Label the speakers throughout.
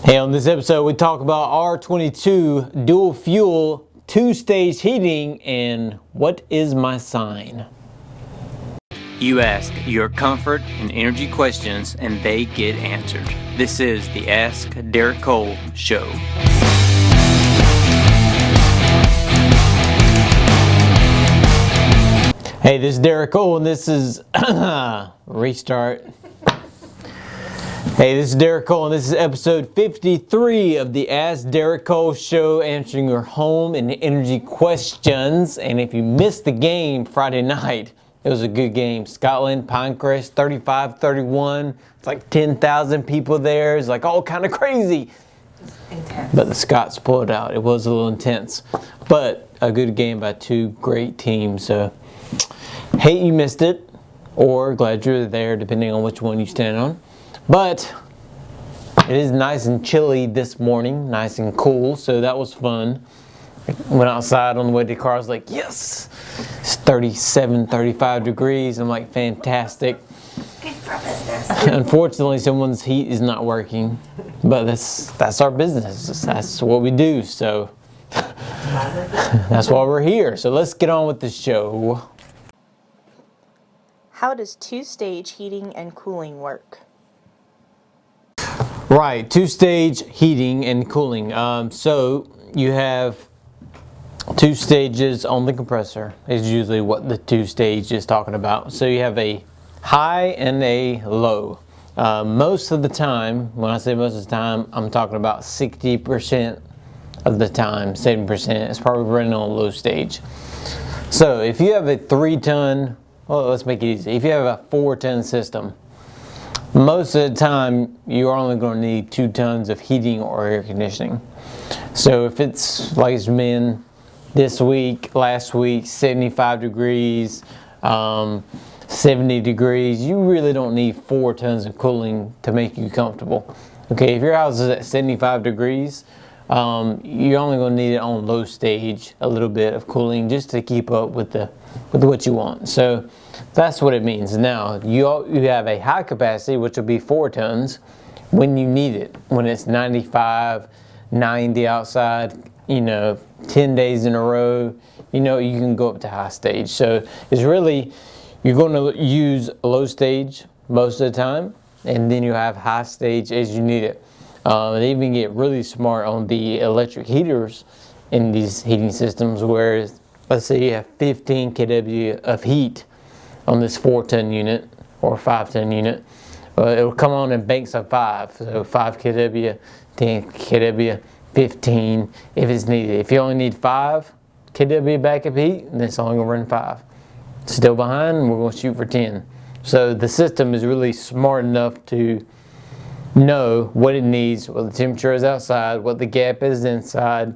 Speaker 1: Hey, on this episode we talk about R22 dual fuel two-stage heating and what is my sign.
Speaker 2: You ask your comfort and energy questions and they get answered. This is the Ask Derek Cole Show.
Speaker 1: Hey, this is Derek Cole and this is restart. Hey, this is Derek Cole and this is episode 53 of the Ask Derek Cole Show, answering your home and energy questions. And if you missed the game Friday night, it was a good game. Scotland, Pinecrest, 35-31. It's like 10,000 people there. It's like all kind of crazy.
Speaker 3: Intense.
Speaker 1: But the Scots pulled out. It was a little intense. But a good game by two great teams. So, hate you missed it, or glad you were there, depending on which one you stand on. But it is nice and chilly this morning, nice and cool, so that was fun. I went outside on the way to the car, I was like, yes! It's 37, 35 degrees. I'm like, fantastic.
Speaker 3: Good for business.
Speaker 1: Unfortunately, someone's heat is not working, but that's our business. That's what we do, so that's why we're here. So let's get on with the show.
Speaker 4: How does two-stage heating and cooling work?
Speaker 1: Right, two-stage heating and cooling. So you have two stages on the compressor is usually what the two-stage is talking about. So you have a high and a low. Most of the time, when I say most of the time, I'm talking about 60% of the time, 70% is probably running on low stage. So if you have a 3-ton, well, let's make it easy. If you have a 4-ton system, most of the time you're only going to need 2 tons of heating or air conditioning. So if it's like it's been this week, last week, 75 degrees, 70 degrees, you really don't need 4 tons of cooling to make you comfortable. Okay, if your house is at 75 degrees, you're only going to need it on low stage, a little bit of cooling just to keep up with what you want. So that's what it means. Now you have a high capacity, which will be 4 tons when you need it. When it's 95, 90 outside, 10 days in a row, you can go up to high stage. So it's really, you're going to use low stage most of the time, and then you have high stage as you need it. They even get really smart on the electric heaters in these heating systems, where let's say you have 15 kW of heat on this 4-ton unit or 5-ton unit. It'll come on in banks of 5, so 5 kW, 10 kW, 15 if it's needed. If you only need 5 kW backup heat, then it's only going to run 5. Still behind, we're going to shoot for 10. So the system is really smart enough to know what it needs, what the temperature is outside, what the gap is inside,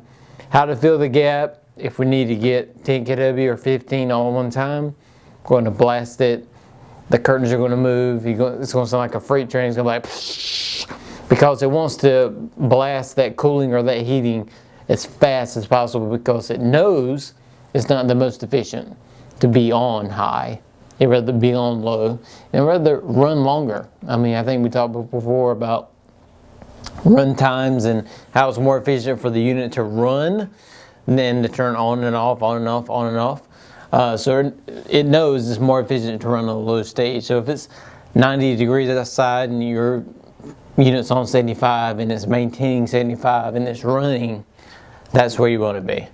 Speaker 1: how to fill the gap. If we need to get 10 kW or 15 all at one time, we're going to blast it. The curtains are going to move. It's going to sound like a freight train. It's going to be like, psh, because it wants to blast that cooling or that heating as fast as possible, because it knows it's not the most efficient to be on high. It'd rather be on low and rather run longer. I mean, I think we talked before about run times and how it's more efficient for the unit to run than to turn on and off, on and off, on and off. So it knows it's more efficient to run on a low stage. So if it's 90 degrees outside and your unit's on 75 and it's maintaining 75 and it's running, that's where you want to be.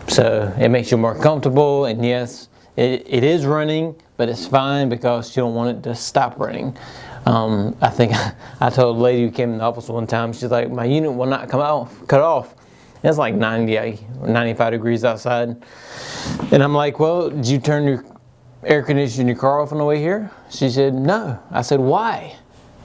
Speaker 1: So it makes you more comfortable, and yes, it is running, but it's fine because you don't want it to stop running. I think I told a lady who came in the office one time, she's like, my unit will not cut off. And it's like 90 or 95 degrees outside. And I'm like, well, did you turn your air conditioner in your car off on the way here? She said, no. I said, why?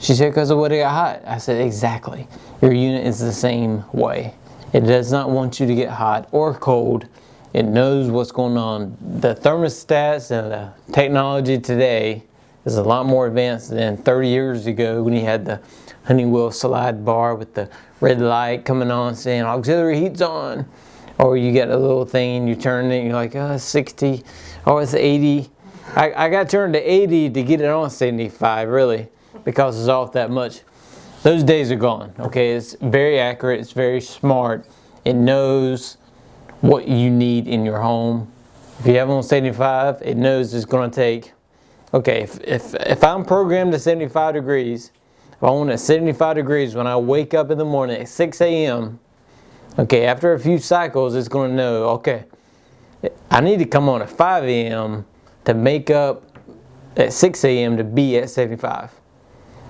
Speaker 1: She said, because of what it got hot. I said, exactly. Your unit is the same way. It does not want you to get hot or cold. It knows what's going on. The thermostats and the technology today is a lot more advanced than 30 years ago, when you had the Honeywell slide bar with the red light coming on saying auxiliary heat's on. Or you get a little thing and you turn it and you're like, oh, it's 60, oh, it's 80. I got turned to 80 to get it on 75, really, because it's off that much. those days are gone. Okay, it's very accurate. It's very smart. It knows what you need in your home. If you have on 75, it knows it's going to take. Okay, if I'm programmed to 75 degrees, if I want it at 75 degrees when I wake up in the morning at 6 a.m., okay, after a few cycles, it's going to know, okay, I need to come on at 5 a.m. to make up at 6 a.m. to be at 75.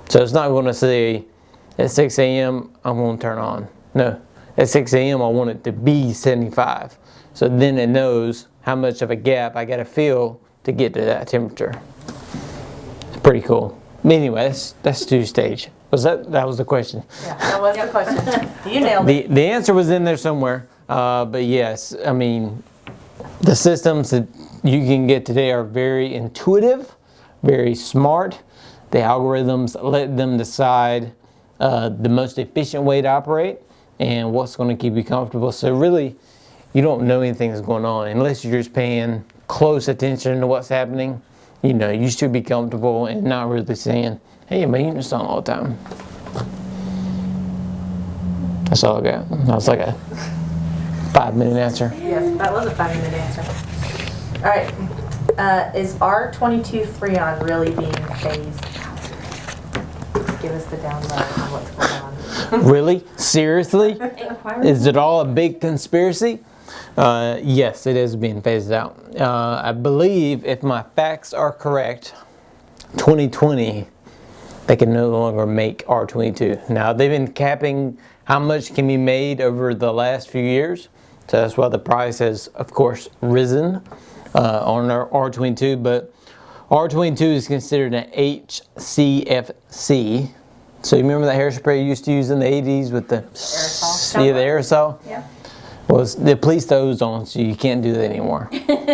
Speaker 1: So it's not going to say at 6 a.m. I'm going to turn on. No, at 6 a.m. I want it to be 75. So then it knows how much of a gap I got to fill to get to that temperature. It's pretty cool. Anyway, that's two-stage. That was the question?
Speaker 3: Yeah, that was the question. You nailed it.
Speaker 1: The answer was in there somewhere. But yes, I mean, the systems that you can get today are very intuitive, very smart. The algorithms let them decide the most efficient way to operate and what's going to keep you comfortable. So really, you don't know anything that's going on unless you're just paying close attention to what's happening. You know, you should be comfortable and not really saying, hey, my unit's on all the time. That's all I got. That was like a 5-minute answer.
Speaker 3: Yes, that was a 5-minute answer. All right. Is R22 Freon really being phased out? Give us the download of what's going on.
Speaker 1: Really? Seriously? Is it all a big conspiracy? Yes, it is being phased out. I believe, if my facts are correct, 2020, they can no longer make R22. Now, they've been capping how much can be made over the last few years. So that's why the price has, of course, risen on our R22. But R22 is considered an HCFC. So you remember that hairspray you used to use in the 80s with the
Speaker 3: aerosol?
Speaker 1: Yeah, the aerosol?
Speaker 3: Yeah.
Speaker 1: Well, it depletes the ozone, so you can't do that anymore.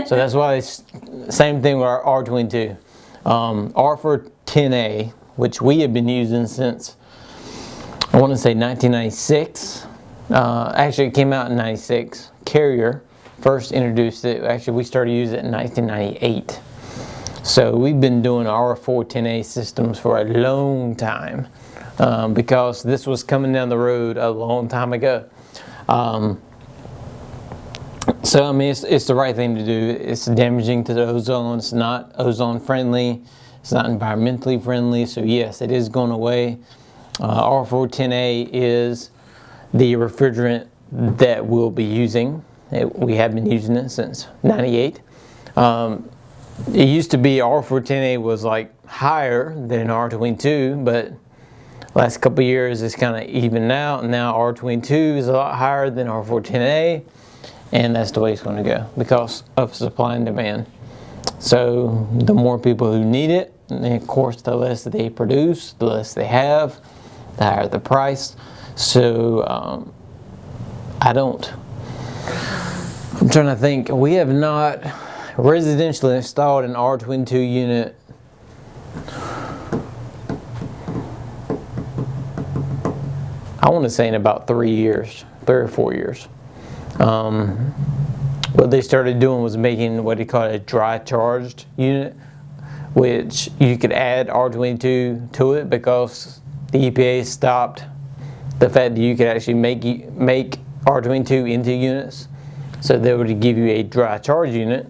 Speaker 1: So that's why it's same thing with our R22. R410A, which we have been using since, I want to say 1996. Actually, it came out in 96. Carrier first introduced it. Actually, we started using it in 1998. So we've been doing R410A systems for a long time because this was coming down the road a long time ago. So I mean, it's the right thing to do. It's damaging to the ozone. It's not ozone friendly. It's not environmentally friendly. So yes, it is going away. R410A is the refrigerant that we'll be using. We have been using it since '98. It used to be R410A was like higher than R22, but last couple of years it's kind of evened out. And now R22 is a lot higher than R410A. And that's the way it's going to go because of supply and demand. So the more people who need it, and of course the less they produce, the less they have, the higher the price. So I'm trying to think, we have not residentially installed an R22 unit I want to say in about 3 or 4 years. What they started doing was making what they call a dry charged unit, which you could add R22 to it because the EPA stopped the fact that you could actually make R22 into units. So they would give you a dry charge unit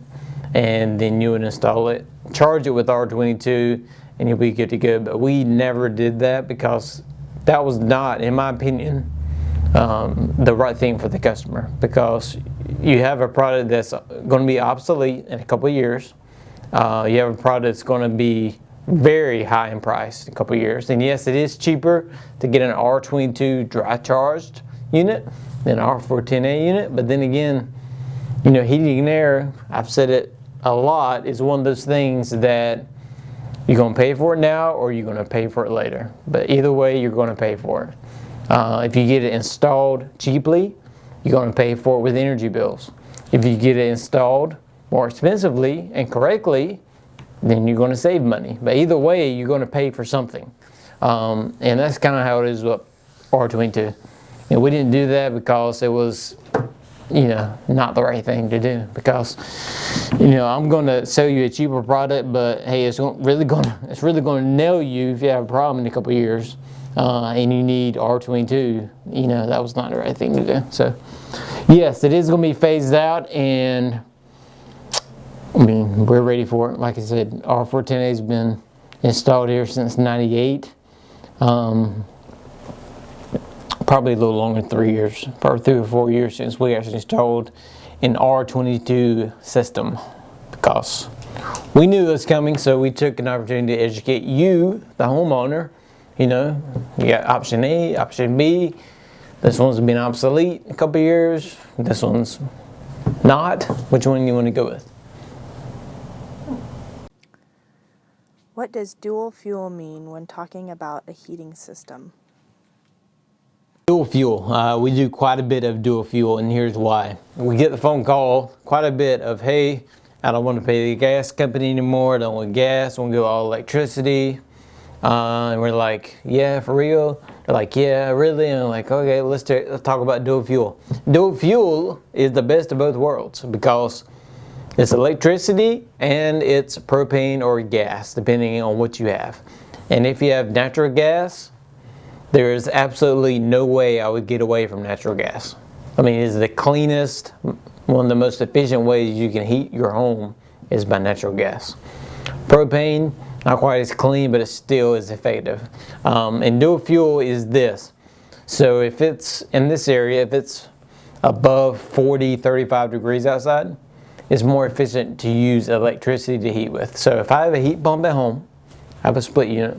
Speaker 1: and then you would install it, charge it with R22, and you'll be good to go. But we never did that because that was not, in my opinion, the right thing for the customer, because you have a product that's going to be obsolete in a couple of years. You have a product that's going to be very high in price in a couple of years. And yes, it is cheaper to get an R22 dry charged unit than an R410A unit. But then again, you know, heating and air, I've said it a lot, is one of those things that you're going to pay for it now or you're going to pay for it later. But either way, you're going to pay for it. If you get it installed cheaply, you're going to pay for it with energy bills. If you get it installed more expensively and correctly, then you're going to save money. But either way, you're going to pay for something. And that's kind of how it is with R22. And we didn't do that because it was, you know, not the right thing to do. Because, you know, I'm going to sell you a cheaper product, but hey, it's really going to nail you if you have a problem in a couple of years. and you need R22, you know, that was not the right thing to do. So, yes, it is going to be phased out, and I mean, we're ready for it. Like I said, R410A has been installed here since '98. Probably a little longer than 3 years, probably 3 or 4 years since we actually installed an R22 system, because we knew it was coming, so we took an opportunity to educate you, the homeowner. You know, you got option A, option B. This one's been obsolete a couple years. This one's not. Which one do you want to go with?
Speaker 4: What does dual fuel mean when talking about a heating system?
Speaker 1: Dual fuel. We do quite a bit of dual fuel, and here's why. We get the phone call quite a bit of, hey, I don't want to pay the gas company anymore. I don't want gas. I want to go all electricity. And we're like, yeah, for real? They're like, yeah, really? And I'm like, okay, let's talk about dual fuel. Dual fuel is the best of both worlds because it's electricity and it's propane or gas, depending on what you have. And if you have natural gas, there is absolutely no way I would get away from natural gas. I mean, it's the cleanest, one of the most efficient ways you can heat your home is by natural gas. Propane, not quite as clean, but it still is effective. And dual fuel is this. So if it's in this area, if it's above 40, 35 degrees outside, it's more efficient to use electricity to heat with. So if I have a heat pump at home, I have a split unit.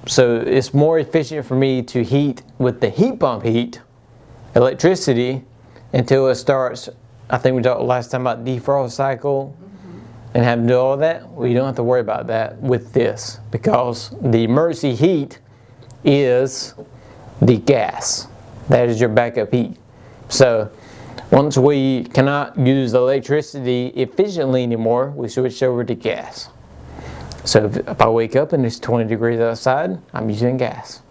Speaker 1: So it's more efficient for me to heat with the heat pump heat, electricity, until it starts. I think we talked last time about defrost cycle and having to do all that. Well, you don't have to worry about that with this because the emergency heat is the gas. That is your backup heat. So once we cannot use electricity efficiently anymore, we switch over to gas. So if I wake up and it's 20 degrees outside, I'm using gas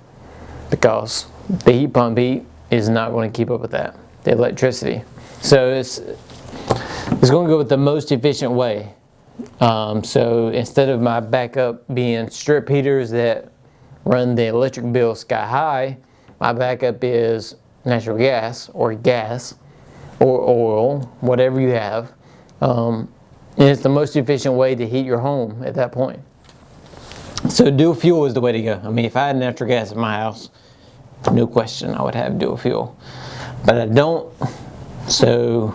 Speaker 1: because the heat pump heat is not going to keep up with that, the electricity. So it's going to go with the most efficient way. So instead of my backup being strip heaters that run the electric bill sky high, my backup is natural gas or oil, whatever you have. And it's the most efficient way to heat your home at that point. So dual fuel is the way to go. I mean, if I had natural gas in my house, no question I would have dual fuel. But I don't, so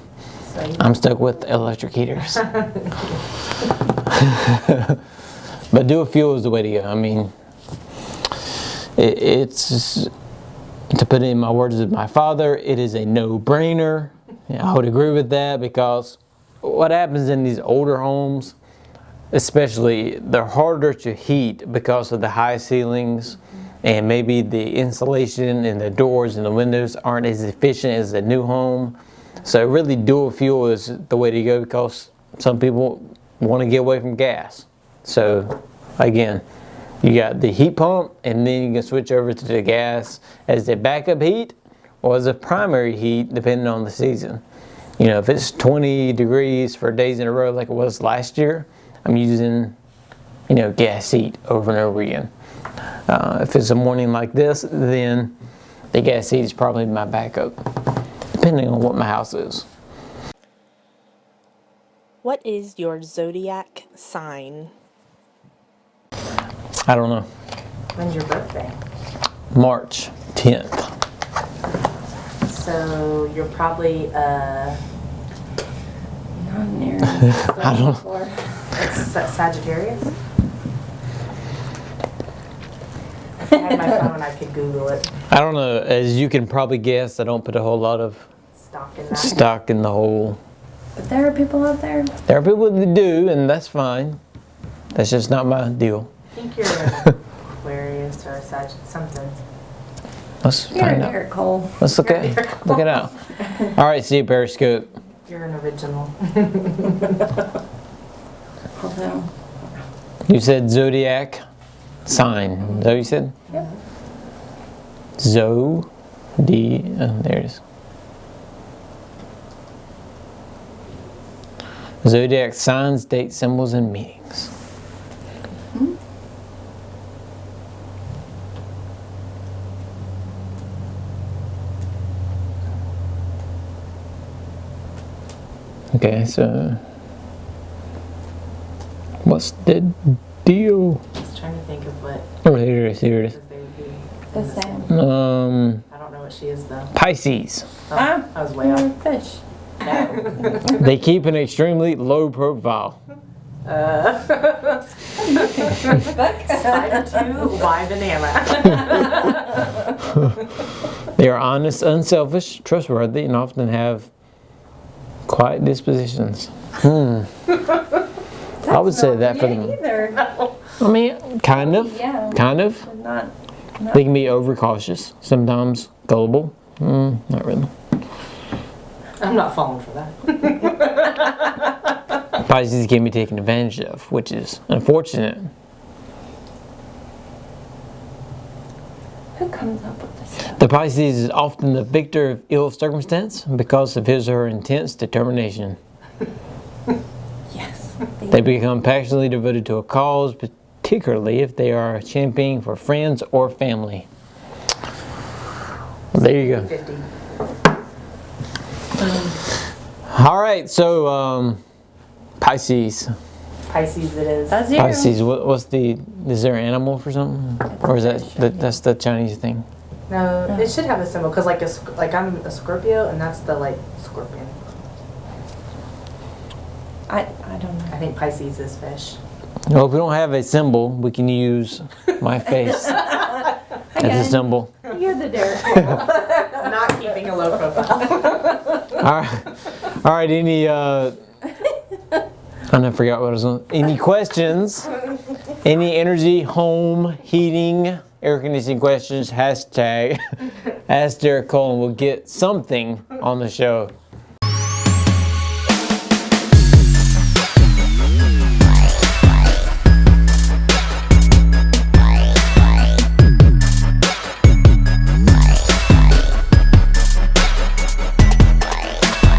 Speaker 1: I'm stuck with electric heaters. But dual fuel is the way to go. I mean, it's, to put it in my words of my father, it is a no-brainer. I would agree with that because what happens in these older homes, especially, they're harder to heat because of the high ceilings and maybe the insulation and the doors and the windows aren't as efficient as the new home. So really dual fuel is the way to go because some people want to get away from gas. So again, you got the heat pump and then you can switch over to the gas as the backup heat or as a primary heat depending on the season. You know, if it's 20 degrees for days in a row like it was last year, I'm using, you know, gas heat over and over again. If it's a morning like this, then the gas heat is probably my backup, depending on what my house is.
Speaker 4: What is your zodiac sign?
Speaker 1: I don't know.
Speaker 3: When's your birthday?
Speaker 1: March 10th.
Speaker 3: So you're probably
Speaker 1: I don't know.
Speaker 3: it's Sagittarius? If I had my phone, I could Google it.
Speaker 1: I don't know. As you can probably guess, I don't put a whole lot of stock in the whole.
Speaker 5: But there are people out there.
Speaker 1: There are people that do, and that's fine. That's just not my deal.
Speaker 3: I think you're an Aquarius or a something.
Speaker 1: Let's
Speaker 5: You're
Speaker 1: find
Speaker 5: an
Speaker 1: out.
Speaker 5: Eric Cole.
Speaker 1: Let's look at it out. All right, see you, Periscope.
Speaker 3: You're an original.
Speaker 5: Although,
Speaker 1: You said zodiac sign. Is that what you said?
Speaker 5: yep.
Speaker 1: There it is. Zodiac signs, dates, symbols, and meanings. Okay, so what's the deal?
Speaker 3: I was trying to think of what
Speaker 1: Oh, here it is. Here it is.
Speaker 3: they would be.
Speaker 5: The same.
Speaker 3: I don't know what she is though.
Speaker 1: Pisces.
Speaker 3: Oh, I was way off.
Speaker 5: Fish.
Speaker 1: They keep an extremely low profile.
Speaker 3: Spider 2, why banana?
Speaker 1: They are honest, unselfish, trustworthy, and often have quiet dispositions. I would say that for them.
Speaker 5: Either.
Speaker 1: I mean, kind of.
Speaker 5: Yeah.
Speaker 1: Kind of.
Speaker 5: But not.
Speaker 1: They can be overcautious, sometimes gullible. Not really.
Speaker 3: I'm not falling for that.
Speaker 1: Pisces can be taken advantage of, which is unfortunate.
Speaker 5: Who comes up with this stuff?
Speaker 1: The Pisces is often the victor of ill circumstance because of his or her intense determination.
Speaker 5: Yes.
Speaker 1: They become passionately devoted to a cause, particularly if they are championing for friends or family. Well, there you go.
Speaker 3: 50.
Speaker 1: All right, so Pisces.
Speaker 3: Pisces it is.
Speaker 5: That's you.
Speaker 1: Pisces. What's the? Is there an animal for something, or is that's the Chinese thing?
Speaker 3: No, it should have a symbol because like I'm a Scorpio and that's the like scorpion.
Speaker 5: I don't know.
Speaker 3: I think Pisces is fish.
Speaker 1: Well, if we don't have a symbol, we can use my face as a symbol.
Speaker 5: You're the Derek.
Speaker 3: Not keeping a low profile.
Speaker 1: All right. Any I forgot what I was on. Any questions? Any energy, home, heating, air conditioning questions? Hashtag Ask Derek Cole, and we'll get something on the show.